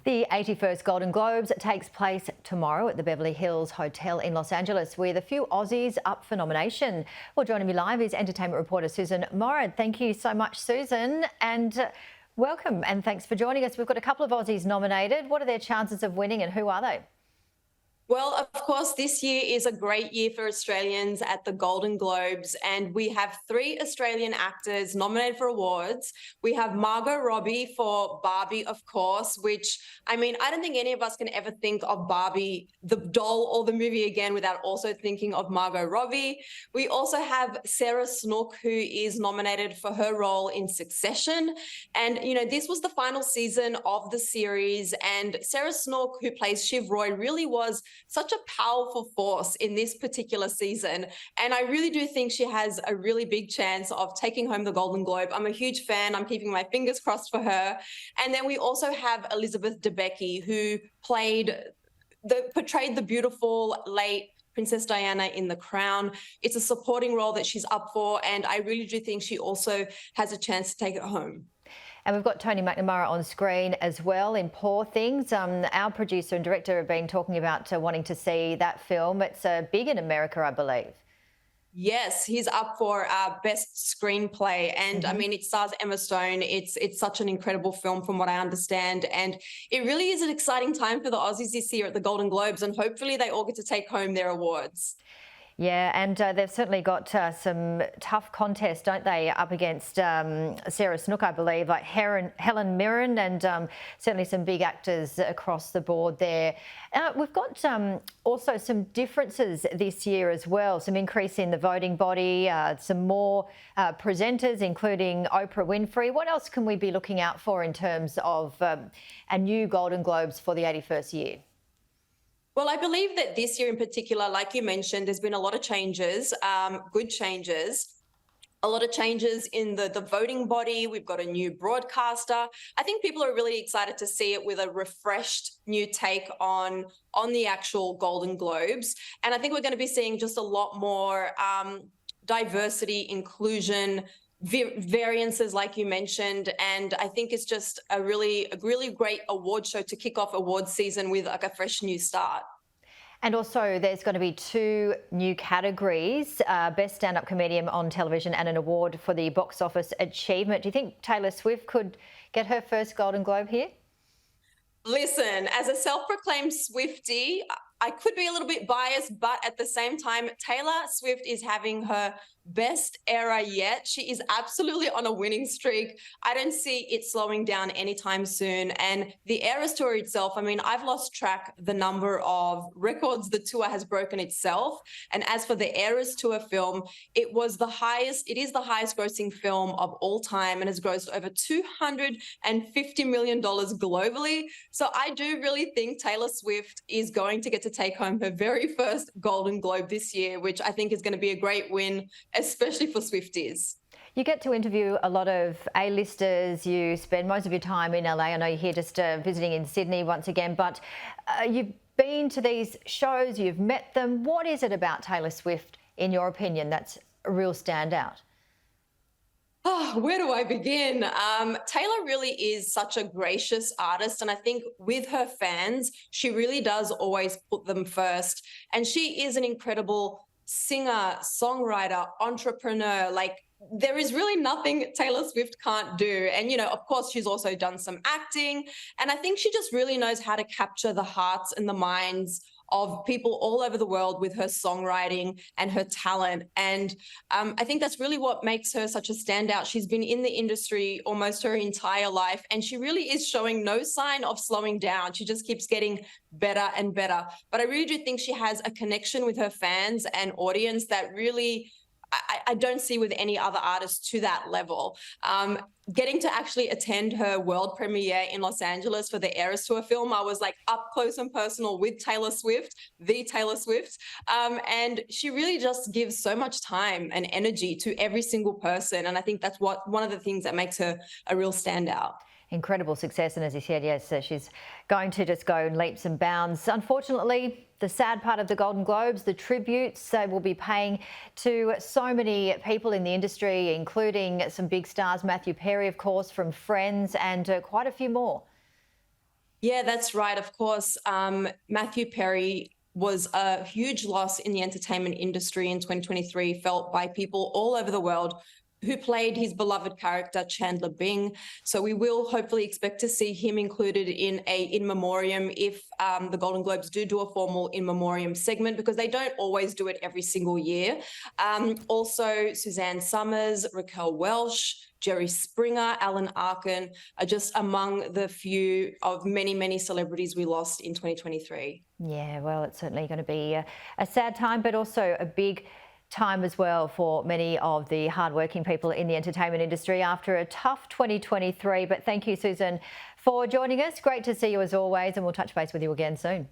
The 81st Golden Globes takes place tomorrow at the Beverly Hilton Hotel in Los Angeles with a few Aussies up for nomination. Well, joining me live is entertainment reporter Sussan Mourad. Thank you so much, Sussan, and welcome and thanks for joining us. We've got a couple of Aussies nominated. What are their chances of winning and who are they? Well, of course, this year is a great year for Australians at the Golden Globes, and we have 3 Australian actors nominated for awards. We have Margot Robbie for Barbie, of course, which, I mean, I don't think any of us can ever think of Barbie, the doll or the movie again without also thinking of Margot Robbie. We also have Sarah Snook, who is nominated for her role in Succession. And, you know, this was the final season of the series, and Sarah Snook, who plays Shiv Roy, really was such a powerful force in this particular season. And I really do think she has a really big chance of taking home the Golden Globe. I'm a huge fan. I'm keeping my fingers crossed for her. And then we also have Elizabeth Debicki, who portrayed the beautiful late Princess Diana in The Crown. It's a supporting role that she's up for, and I really do think she also has a chance to take it home. And we've got Tony McNamara on screen as well in Poor Things. Our producer and director have been talking about wanting to see that film. It's big in America, I believe. Yes, he's up for best screenplay, and I mean, it stars Emma Stone. It's such an incredible film, from what I understand, and it really is an exciting time for the Aussies this year at the Golden Globes, and hopefully they all get to take home their awards. Yeah, and they've certainly got some tough contests, don't they, up against Sarah Snook, I believe, like Helen Mirren, and certainly some big actors across the board there. We've got also some differences this year as well, some increase in the voting body, some more presenters, including Oprah Winfrey. What else can we be looking out for in terms of a new Golden Globes for the 81st year? Well, I believe that this year in particular, like you mentioned, there's been a lot of changes, good changes, a lot of changes in the voting body. We've got a new broadcaster. I think people are really excited to see it with a refreshed new take on the actual Golden Globes. And I think we're going to be seeing just a lot more diversity, inclusion, variances, like you mentioned, and I think it's just a really great award show to kick off award season with like a fresh new start. And also there's going to be 2 new categories, Best Stand-Up Comedian on Television and an award for the Box Office Achievement. Do you think Taylor Swift could get her first Golden Globe here? Listen, as a self-proclaimed Swiftie, I could be a little bit biased, but at the same time, Taylor Swift is having her best era yet. She is absolutely on a winning streak. I don't see it slowing down anytime soon. And the Eras Tour itself, I mean, I've lost track the number of records the tour has broken itself. And as for the Eras Tour film, it is the highest grossing film of all time and has grossed over $250 million globally. So I do really think Taylor Swift is going to get to take home her very first Golden Globe this year, which I think is going to be a great win, especially for Swifties. You get to interview a lot of A-listers. You spend most of your time in LA. I know you're here just visiting in Sydney once again, but you've been to these shows, you've met them. What is it about Taylor Swift, in your opinion, that's a real standout? Oh, where do I begin? Taylor really is such a gracious artist, and I think with her fans, she really does always put them first. And she is an incredible singer, songwriter, entrepreneur. Like, there is really nothing Taylor Swift can't do. And, you know, of course, she's also done some acting. And I think she just really knows how to capture the hearts and the minds of people all over the world with her songwriting and her talent. And I think that's really what makes her such a standout. She's been in the industry almost her entire life, and she really is showing no sign of slowing down. She just keeps getting better and better. But I really do think she has a connection with her fans and audience that really I don't see with any other artist to that level. Getting to actually attend her world premiere in Los Angeles for the Eras Tour film, I was like up close and personal with Taylor Swift, the Taylor Swift. And she really just gives so much time and energy to every single person. And I think that's one of the things that makes her a real standout. Incredible success, and as you said, yes, she's going to just go in leaps and bounds. Unfortunately, the sad part of the Golden Globes, the tributes they will be paying to so many people in the industry, including some big stars, Matthew Perry, of course, from Friends, and quite a few more. Yeah, that's right. Of course, Matthew Perry was a huge loss in the entertainment industry in 2023, felt by people all over the world who played his beloved character Chandler Bing. So we will hopefully expect to see him included in a in memoriam if the Golden Globes do a formal in memoriam segment, because they don't always do it every single year. Also, Suzanne Summers, Raquel Welch, Jerry Springer, Alan Arkin are just among the few of many, many celebrities we lost in 2023. Yeah, well, it's certainly going to be a sad time, but also a big time as well for many of the hardworking people in the entertainment industry after a tough 2023. But thank you, Susan, for joining us. Great to see you as always, and we'll touch base with you again soon.